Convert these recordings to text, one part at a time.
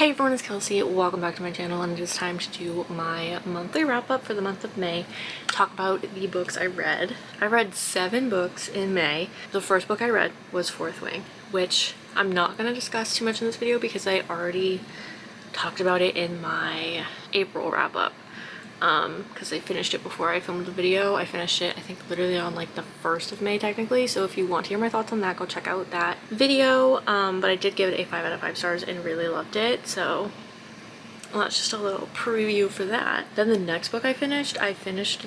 Hey everyone, it's Kelsey. Welcome back to my channel, and it is time to do my monthly wrap-up for the month of May. Talk about the books I read. I read 7 books in May. The first book I read was Fourth Wing, which I'm not going to discuss too much in this video because I already talked about it in my April wrap-up. Because I finished it before I filmed the video. I finished it, I think, literally on like the 1st of May technically, so if you want to hear my thoughts on that, go check out that video. But I did give it a 5 out of 5 stars and really loved it, so well, that's just a little preview for that. Then the next book I finished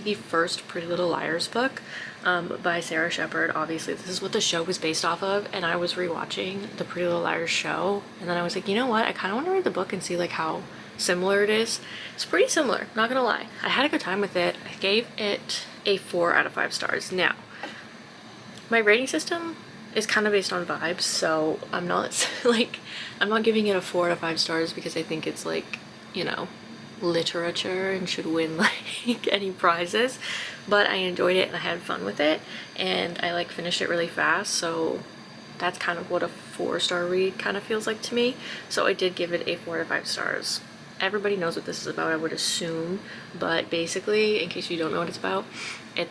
the first Pretty Little Liars book by Sarah Shepard. Obviously this is what the show was based off of, and I was rewatching the Pretty Little Liars show, and then I was like, you know what, I kind of want to read the book and see like how similar it is. It's pretty similar, not gonna lie. I had a good time with it. I gave it a 4 out of 5 stars. Now, my rating system is kind of based on vibes, so I'm not like, I'm not giving it a 4 out of 5 stars because I think it's like, you know, literature and should win like any prizes, but I enjoyed it and I had fun with it, and I like finished it really fast, so that's kind of what a 4-star read kind of feels like to me. So I did give it a 4 out of 5 stars. Everybody knows what this is about, I would assume, but basically, in case you don't know what it's about,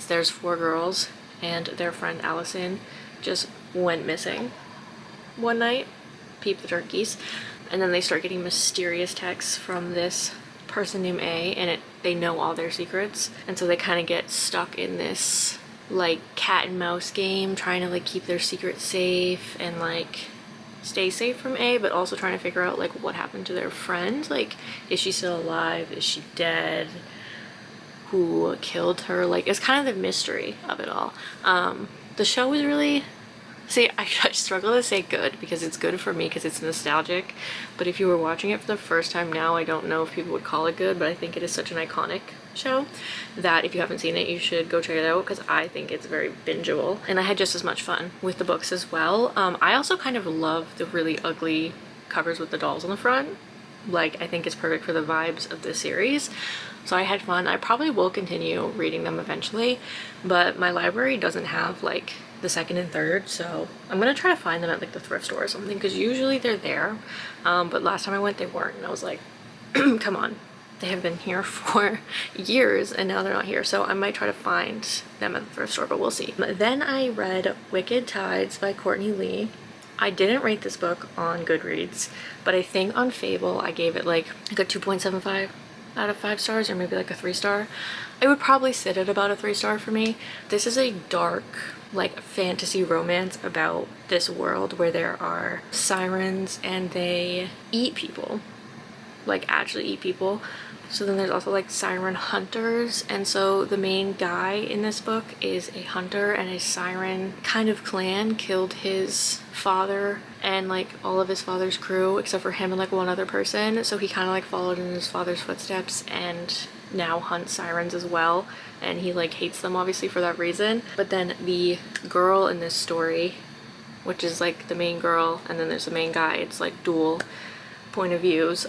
there's 4 girls and their friend Allison just went missing one night, peep the turkeys, and then they start getting mysterious texts from this person named A, and they know all their secrets, and so they kind of get stuck in this like cat and mouse game, trying to like keep their secret safe and like stay safe from A, but also trying to figure out like what happened to their friend. Like, is she still alive? Is she dead? Who killed her? Like, it's kind of the mystery of it all. The show was really, see, I struggle to say good because it's good for me because it's nostalgic, but if you were watching it for the first time now, I don't know if people would call it good, but I think it is such an iconic show that if you haven't seen it, you should go check it out because I think it's very bingeable, and I had just as much fun with the books as well. I also kind of love the really ugly covers with the dolls on the front. Like, I think it's perfect for the vibes of this series, so I had fun. I probably will continue reading them eventually, but my library doesn't have like the 2nd and 3rd, so I'm gonna try to find them at like the thrift store or something because usually they're there, but last time I went they weren't, and I was like, come on, they have been here for years and now they're not here, so I might try to find them at the thrift store, but we'll see. Then I read Wicked Tides by Courtney Lee. I didn't rate this book on Goodreads, but I think on Fable I gave it like a 2.75 out of 5 stars, or maybe like a 3-star. It would probably sit at about a 3-star for me. This is a dark like fantasy romance about this world where there are sirens and they eat people, like actually eat people. So then there's also like siren hunters, and so the main guy in this book is a hunter, and a siren kind of clan killed his father and like all of his father's crew except for him and like one other person, so he kind of like followed in his father's footsteps and now hunts sirens as well, and he like hates them obviously for that reason. But then the girl in this story, which is like the main girl and then there's the main guy, it's like dual point of views,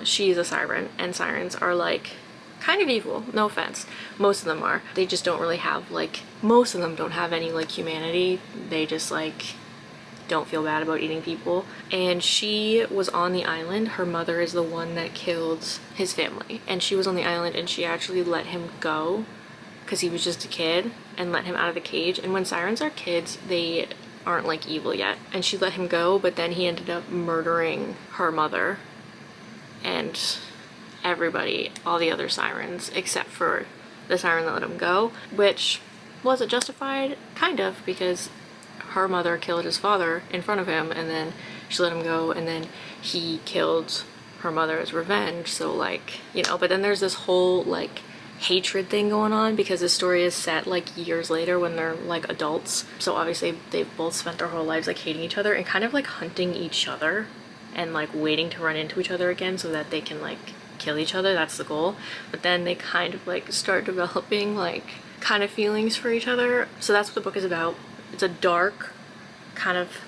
she's a siren, and sirens are like kind of evil, no offense, most of them are. They just don't really have like, most of them don't have any like humanity. They just like don't feel bad about eating people. And she was on the island, her mother is the one that killed his family, and she was on the island and she actually let him go because he was just a kid, and let him out of the cage. And when sirens are kids, they aren't like evil yet, and she let him go, but then he ended up murdering her mother and everybody, all the other sirens except for the siren that let him go, which was it justified? Kind of, because her mother killed his father in front of him and then she let him go, and then he killed her mother as revenge, so like, you know. But then there's this whole like hatred thing going on because the story is set like years later when they're like adults, so obviously they've both spent their whole lives like hating each other and kind of like hunting each other and like waiting to run into each other again so that they can like kill each other. That's the goal. But then they kind of like start developing like kind of feelings for each other, so that's what the book is about. It's a dark kind of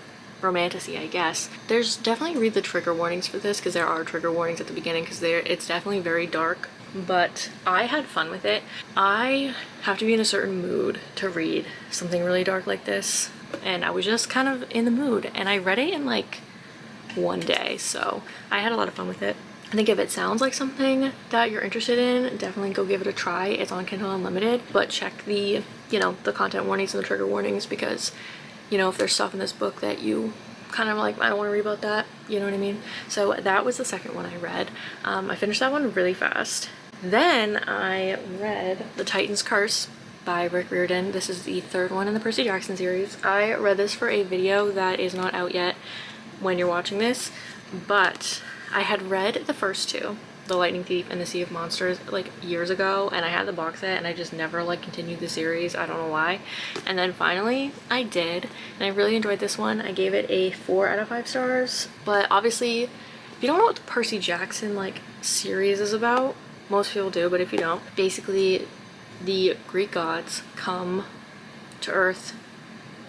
romantasy, I guess. There's definitely, read the trigger warnings for this because there are trigger warnings at the beginning because it's definitely very dark, but I had fun with it. I have to be in a certain mood to read something really dark like this, and I was just kind of in the mood, and I read it in like one day. So I had a lot of fun with it. I think if it sounds like something that you're interested in, definitely go give it a try. It's on Kindle Unlimited, but check the, you know, the content warnings and the trigger warnings, because, you know, if there's stuff in this book that you kind of like, I don't want to read about that, you know what I mean? So that was the second one I read. I finished that one really fast. Then I read The Titan's Curse by Rick Riordan. This is the third one in the Percy Jackson series. I read this for a video that is not out yet when you're watching this, but I had read the first two, The Lightning Thief and The Sea of Monsters, like years ago, and I had the box set and I just never like continued the series. I don't know why. And then finally I did, and I really enjoyed this one. I gave it a 4 out of 5 stars. But obviously, if you don't know what the Percy Jackson like series is about, most people do, but if you don't, basically the Greek gods come to Earth,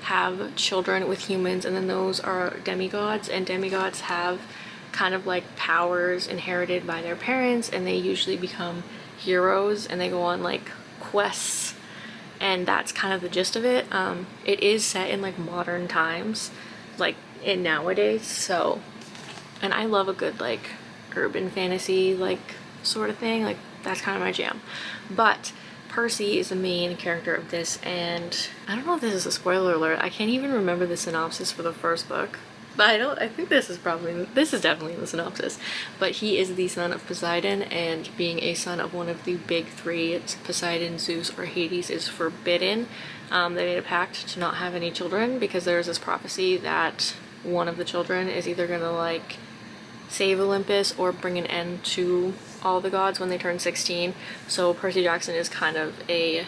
have children with humans, and then those are demigods, and demigods have kind of like powers inherited by their parents, and they usually become heroes and they go on like quests, and that's kind of the gist of it. It is set in like modern times, like in nowadays, so, and I love a good like urban fantasy like sort of thing, like that's kind of my jam. But Percy is the main character of this, and I don't know if this is a spoiler alert. I can't even remember the synopsis for the first book, but I think this is definitely the synopsis. But he is the son of Poseidon, and being a son of one of the big three, Poseidon, Zeus, or Hades, is forbidden. They made a pact to not have any children because there's this prophecy that one of the children is either gonna like save Olympus or bring an end to all the gods when they turn 16. So Percy Jackson is kind of a,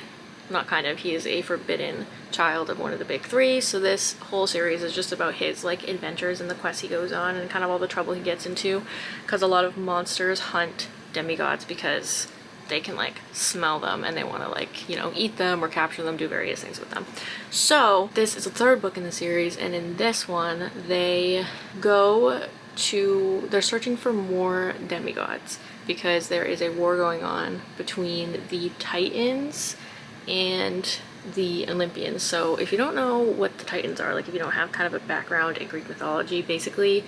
not kind of, he is a forbidden child of one of the big three. So this whole series is just about his like adventures and the quests he goes on and kind of all the trouble he gets into, because a lot of monsters hunt demigods because they can like smell them and they want to like, you know, eat them or capture them, do various things with them. So this is the third book in the series, and in this one they go to, they're searching for more demigods because there is a war going on between the Titans and the Olympians. So if you don't know what the Titans are, like if you don't have kind of a background in Greek mythology, basically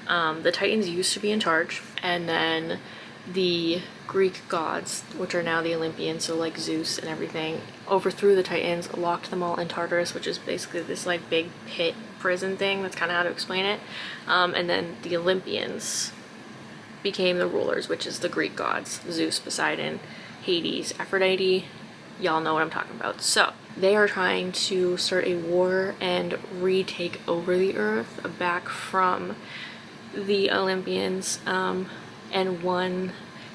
the Titans used to be in charge, and then the Greek gods, which are now the Olympians, so like Zeus and everything, overthrew the Titans, locked them all in Tartarus, which is basically this like big pit prison thing. That's kind of how to explain it. And then the Olympians became the rulers, which is the Greek gods, Zeus, Poseidon, Hades, Aphrodite. Y'all know what I'm talking about. So they are trying to start a war and retake over the earth back from the Olympians. And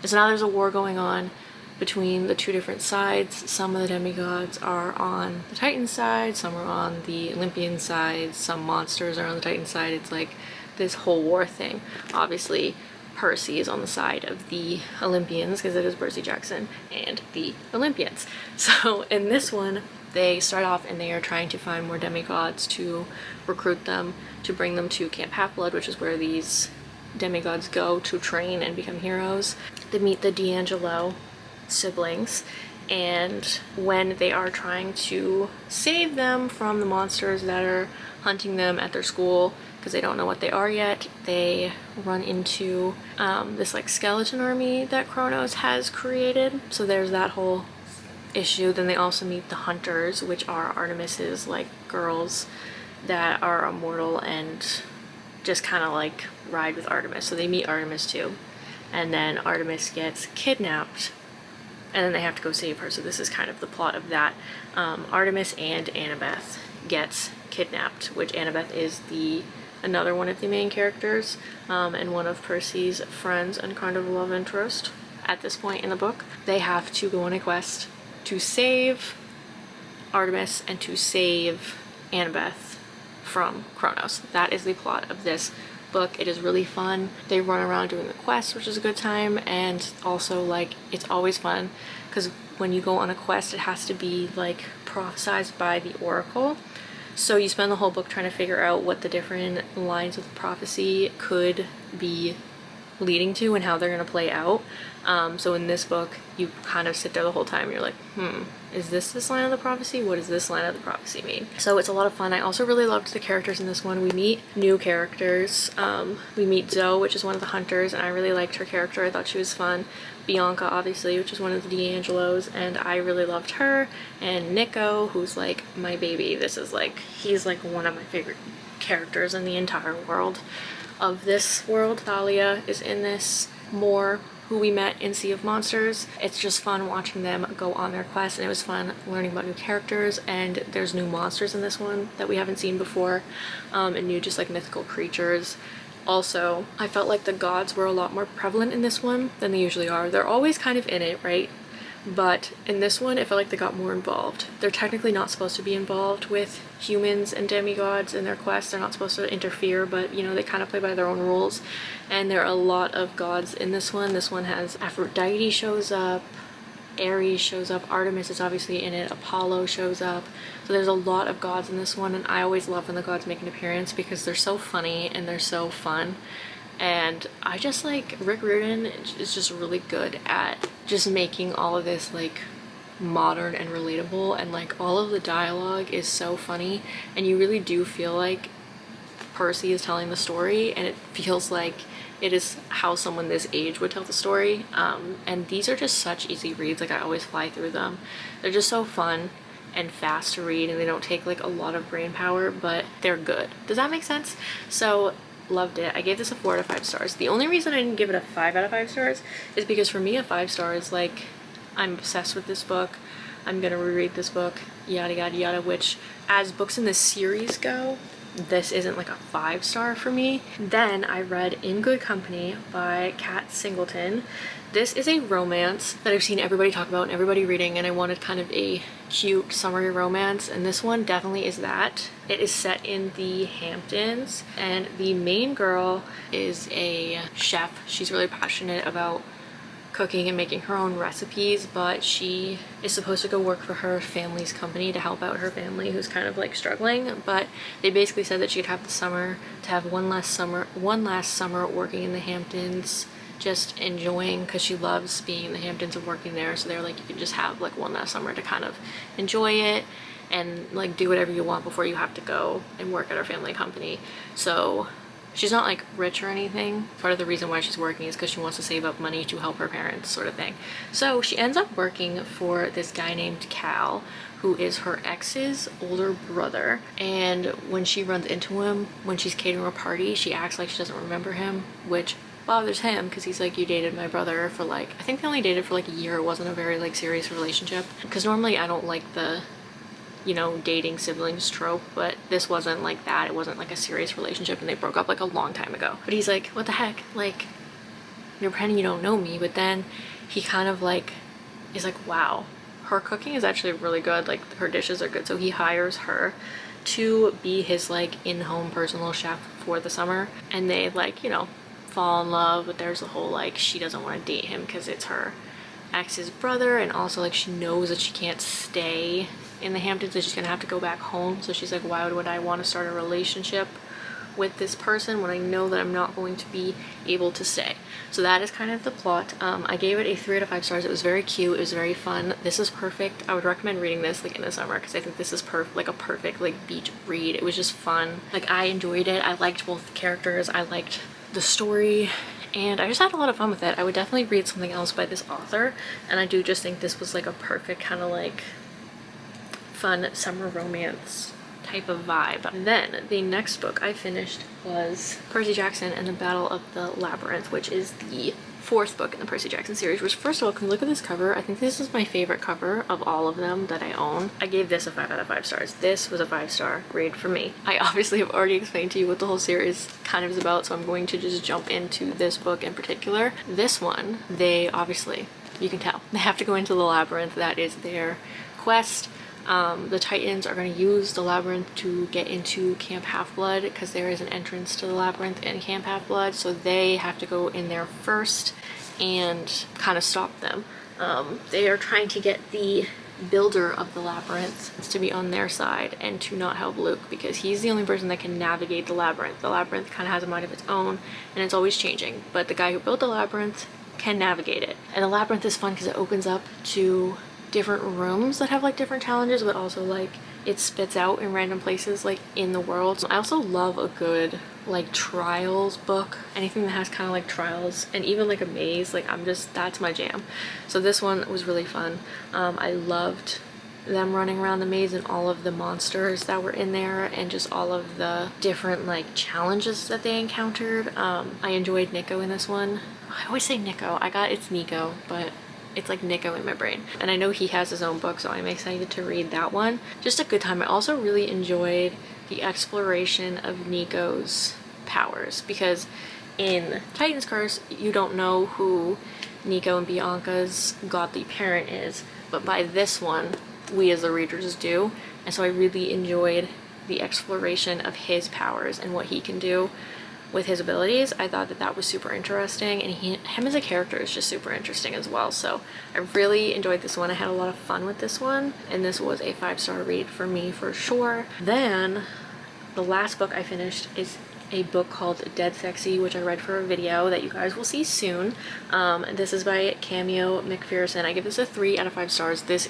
so now there's a war going on between the two different sides. Some of the demigods are on the Titan side, some are on the Olympian side, some monsters are on the Titan side. It's like this whole war thing. Obviously Percy is on the side of the Olympians because it is Percy Jackson and the Olympians. So in this one, they start off and they are trying to find more demigods to recruit them, to bring them to Camp Half-Blood, which is where these demigods go to train and become heroes. They meet the D'Angelo siblings, and when they are trying to save them from the monsters that are hunting them at their school, because they don't know what they are yet, they run into this like skeleton army that Kronos has created. So there's that whole issue. Then they also meet the hunters, which are Artemis's like girls that are immortal and just kind of like ride with Artemis. So they meet Artemis too, and then Artemis gets kidnapped and then they have to go save her. So this is kind of the plot of that. Artemis and Annabeth gets kidnapped, which Annabeth is another one of the main characters, and one of Percy's friends and kind of love interest at this point in the book. They have to go on a quest to save Artemis and to save Annabeth from Kronos. That is the plot of this book. It is really fun. They run around doing the quest, which is a good time, and also like it's always fun because when you go on a quest it has to be like prophesized by the oracle. So you spend the whole book trying to figure out what the different lines of the prophecy could be leading to and how they're going to play out. So in this book, you kind of sit there the whole time and you're like, is this line of the prophecy? What does this line of the prophecy mean? So it's a lot of fun. I also really loved the characters in this one. We meet new characters. We meet Zoe, which is one of the hunters, and I really liked her character. I thought she was fun. Bianca, obviously, which is one of the D'Angelos, and I really loved her. And Nico, who's like my baby. He's like one of my favorite characters in the entire world of this world. Thalia is in this more, who we met in Sea of Monsters. It's just fun watching them go on their quest, and it was fun learning about new characters, and there's new monsters in this one that we haven't seen before, and new just like mythical creatures. Also, I felt like the gods were a lot more prevalent in this one than they usually are. They're always kind of in it, right? But in this one, it felt like they got more involved. They're technically not supposed to be involved with humans and demigods in their quests. They're not supposed to interfere, but you know, they kind of play by their own rules. And there are a lot of gods in this one. This one has Aphrodite shows up, Ares shows up, Artemis is obviously in it, Apollo shows up. So there's a lot of gods in this one, and I always love when the gods make an appearance because they're so funny and they're so fun. And I just like, Rick Riordan is just really good at just making all of this like modern and relatable, and like all of the dialogue is so funny, and you really do feel like Percy is telling the story, and it feels like it is how someone this age would tell the story. And these are just such easy reads. Like I always fly through them. They're just so fun and fast to read, and they don't take like a lot of brain power, but they're good. Does that make sense? So loved it. I gave this a 4 out of 5 stars. The only reason I didn't give it a 5 out of 5 stars is because for me a 5 star is like, I'm obsessed with this book, I'm gonna reread this book, yada yada yada, which as books in this series go, this isn't like a 5 star for me. Then I read In Good Company by Kat Singleton. This is a romance that I've seen everybody talk about and everybody reading, and I wanted kind of a cute summery romance, and this one definitely is that. It is set in the Hamptons, and the main girl is a chef. She's really passionate about cooking and making her own recipes, but she is supposed to go work for her family's company to help out her family who's kind of like struggling. But they basically said that she'd have the summer to have one last summer working in the Hamptons, just enjoying, because she loves being in the Hamptons and working there. So they're like, you can just have like one last summer to kind of enjoy it and like do whatever you want before you have to go and work at her family company. So she's not like rich or anything. Part of the reason why she's working is because she wants to save up money to help her parents, sort of thing. So she ends up working for this guy named Cal, who is her ex's older brother. And when she runs into him, when she's catering a party, she acts like she doesn't remember him, which bothers him because he's like, you dated my brother for like, I think they only dated for like a year. It wasn't a very like serious relationship, because normally I don't like the, you know, dating siblings trope, but this wasn't like that. It wasn't like a serious relationship, and they broke up like a long time ago. But he's like, what the heck, like, you're pretending you don't know me. But then he kind of like is like, wow, her cooking is actually really good, like her dishes are good. So he hires her to be his like in-home personal chef for the summer, and they like, you know, fall in love. But there's a whole like, she doesn't want to date him because it's her ex's brother, and also like she knows that she can't stay in the Hamptons, so she's gonna have to go back home. So she's like, why would I want to start a relationship with this person when I know that I'm not going to be able to stay? So that is kind of the plot. I gave it a 3 out of 5 stars. It was very cute, it was very fun. This is perfect. I would recommend reading this like in the summer, because I think this is like a perfect like beach read. It was just fun. Like I enjoyed it. I liked both the characters, I liked the story, and I just had a lot of fun with it. I would definitely read something else by this author, and I do just think this was like a perfect kind of like fun summer romance type of vibe. Then the next book I finished was Percy Jackson and the Battle of the Labyrinth, which is the 4th book in the Percy Jackson series. Which, first of all, can you look at this cover? I think this is my favorite cover of all of them that I own. I gave this a 5 out of 5 stars. This was a 5-star grade for me. I obviously have already explained to you what the whole series kind of is about, so I'm going to just jump into this book in particular. This one, they obviously, you can tell, they have to go into the labyrinth. That is their quest. The Titans are going to use the labyrinth to get into Camp Half-Blood, because there is an entrance to the labyrinth in Camp Half-Blood, so they have to go in there first and kind of stop them. They are trying to get the builder of the labyrinth to be on their side and to not help Luke, because he's the only person that can navigate the labyrinth. The labyrinth kind of has a mind of its own and it's always changing, but the guy who built the labyrinth can navigate it. And the labyrinth is fun because it opens up to different rooms that have like different challenges, but also like it spits out in random places like in the world. I also love a good like trials book, anything that has kind of like trials, and even like a maze. Like that's my jam. So this one was really fun. I loved them running around the maze and all of the monsters that were in there and just all of the different like challenges that they encountered. I enjoyed Nico in this one. I always say Nico, it's Nico, but it's like Nico in my brain. And I know he has his own book, so I'm excited to read that one. Just a good time. I also really enjoyed the exploration of Nico's powers, because in Titan's Curse you don't know who Nico and Bianca's godly parent is, but by this one we as the readers do. And so I really enjoyed the exploration of his powers and what he can do with his abilities. I thought that was super interesting, and him as a character is just super interesting as well. So I really enjoyed this one. I had a lot of fun with this one, and this was a 5-star read for me for sure. Then the last book I finished is a book called Dead Sexy, which I read for a video that you guys will see soon. This is by Cameo McPherson. I give this a 3 out of 5 stars. This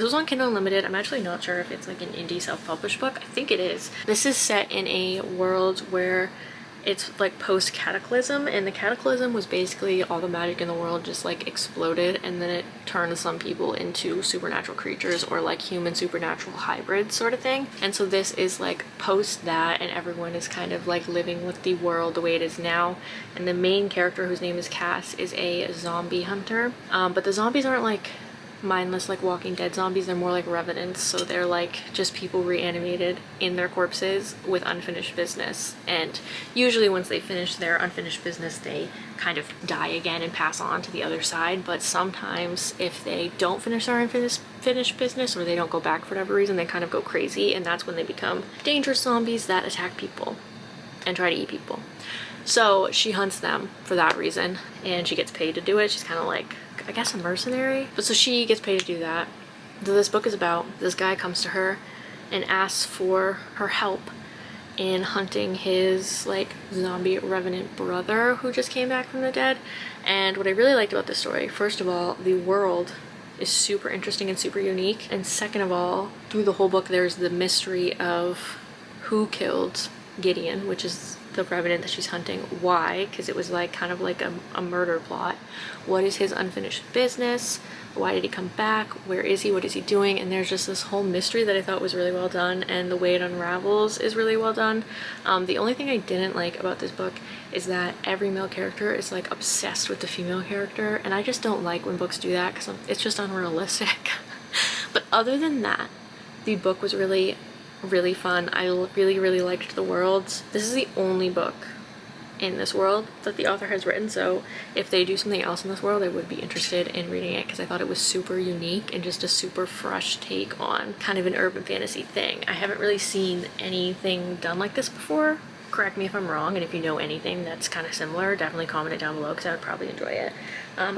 was on Kindle Unlimited. I'm actually not sure if it's like an indie self-published book. I think it is. This is set in a world where it's like post-cataclysm, and the cataclysm was basically all the magic in the world just like exploded, and then it turned some people into supernatural creatures, or like human supernatural hybrids sort of thing. And so this is like post that, and everyone is kind of like living with the world the way it is now. And the main character, whose name is Cass, is a zombie hunter. But the zombies aren't like mindless like Walking Dead zombies. They're more like revenants, so they're like just people reanimated in their corpses with unfinished business, and usually once they finish their unfinished business they kind of die again and pass on to the other side. But sometimes if they don't finish their unfinished business, or they don't go back for whatever reason, they kind of go crazy, and that's when they become dangerous zombies that attack people and try to eat people. So she hunts them for that reason, and she gets paid to do it. She's kind of like, I guess, a mercenary. But so she gets paid to do that. So this book is about, this guy comes to her and asks for her help in hunting his like zombie revenant brother who just came back from the dead. And what I really liked about this story, first of all, the world is super interesting and super unique. And second of all, through the whole book there's the mystery of who killed Gideon, which is the revenant that she's hunting. Why? Because it was like kind of like a murder plot. What is his unfinished business? Why did he come back? Where is he? What is he doing? And there's just this whole mystery that I thought was really well done, and the way it unravels is really well done. The only thing I didn't like about this book is that every male character is like obsessed with the female character, and I just don't like when books do that, because it's just unrealistic. But other than that, the book was really fun. I really liked the worlds. This is the only book in this world that the author has written, so if they do something else in this world I would be interested in reading it, because I thought it was super unique and just a super fresh take on kind of an urban fantasy thing. I haven't really seen anything done like this before. Correct me if I'm wrong, and if you know anything that's kind of similar, definitely comment it down below, because I would probably enjoy it.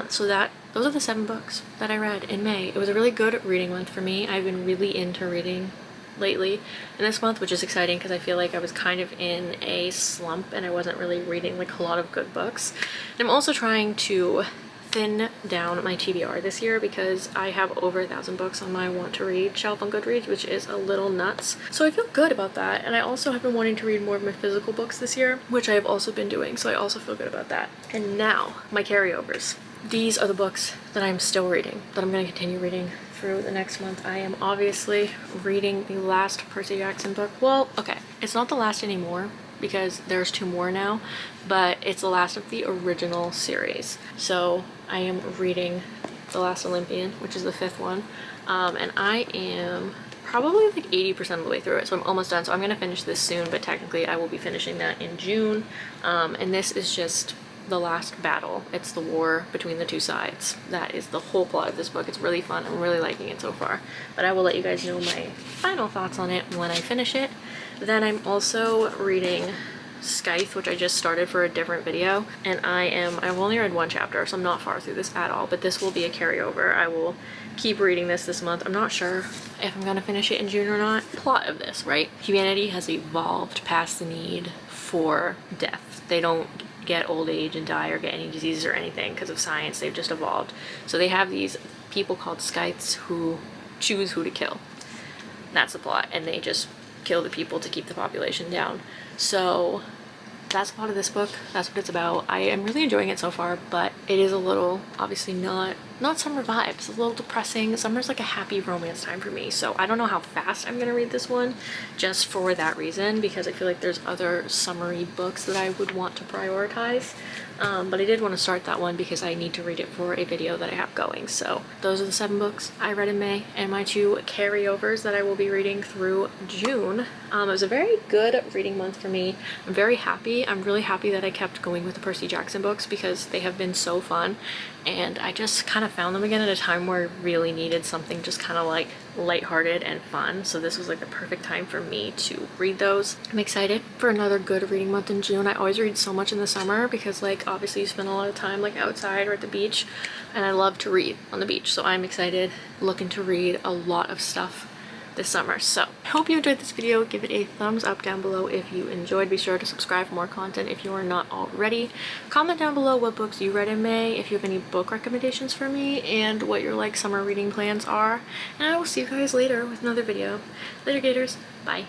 So those are the 7 books that I read in May. It was a really good reading month for me. I've been really into reading lately in this month, which is exciting because I feel like I was kind of in a slump and I wasn't really reading like a lot of good books. And I'm also trying to thin down my TBR this year, because I have over 1,000 books on my want to read shelf on Goodreads, which is a little nuts. So I feel good about that, and I also have been wanting to read more of my physical books this year, which I have also been doing, so I also feel good about that. And now my carryovers. These are the books that I'm still reading, that I'm going to continue reading through the next month. I am obviously reading the last Percy Jackson book. Well, okay, it's not the last anymore because there's 2 more now, but it's the last of the original series. So I am reading The Last Olympian, which is the 5th one, and I am probably like 80% of the way through it, so I'm almost done. So I'm gonna finish this soon, but technically I will be finishing that in June. And this is just the last battle. It's the war between the 2 sides. That is the whole plot of this book. It's really fun. I'm really liking it so far, but I will let you guys know my final thoughts on it when I finish it. Then I'm also reading Scythe, which I just started for a different video, and I've only read one chapter, so I'm not far through this at all, but this will be a carryover. I will keep reading this month. I'm not sure if I'm gonna finish it in June or not. Plot of this, right? Humanity has evolved past the need for death. They don't get old age and die or get any diseases or anything because of science. They've just evolved. So they have these people called Scythes who choose who to kill. That's the plot, and they just kill the people to keep the population down. So that's a lot of this book. That's what it's about. I am really enjoying it so far, but it is a little, obviously not summer vibes. A little depressing. Summer's like a happy romance time for me, so I don't know how fast I'm gonna read this one just for that reason, because I feel like there's other summery books that I would want to prioritize. But I did want to start that one because I need to read it for a video that I have going. So those are the 7 books I read in May and my 2 carryovers that I will be reading through June. It was a very good reading month for me. I'm very happy. I'm really happy that I kept going with the Percy Jackson books because they have been so fun, and I just kind of found them again at a time where I really needed something just kind of like lighthearted and fun. So this was like the perfect time for me to read those. I'm excited for another good reading month in June. I always read so much in the summer because like obviously you spend a lot of time like outside or at the beach, and I love to read on the beach. So I'm excited, looking to read a lot of stuff this summer. So I hope you enjoyed this video. Give it a thumbs up down below if you enjoyed. Be sure to subscribe for more content if you are not already. Comment down below what books you read in May, if you have any book recommendations for me, and what your like summer reading plans are. And I will see you guys later with another video. Later, Gators. Bye.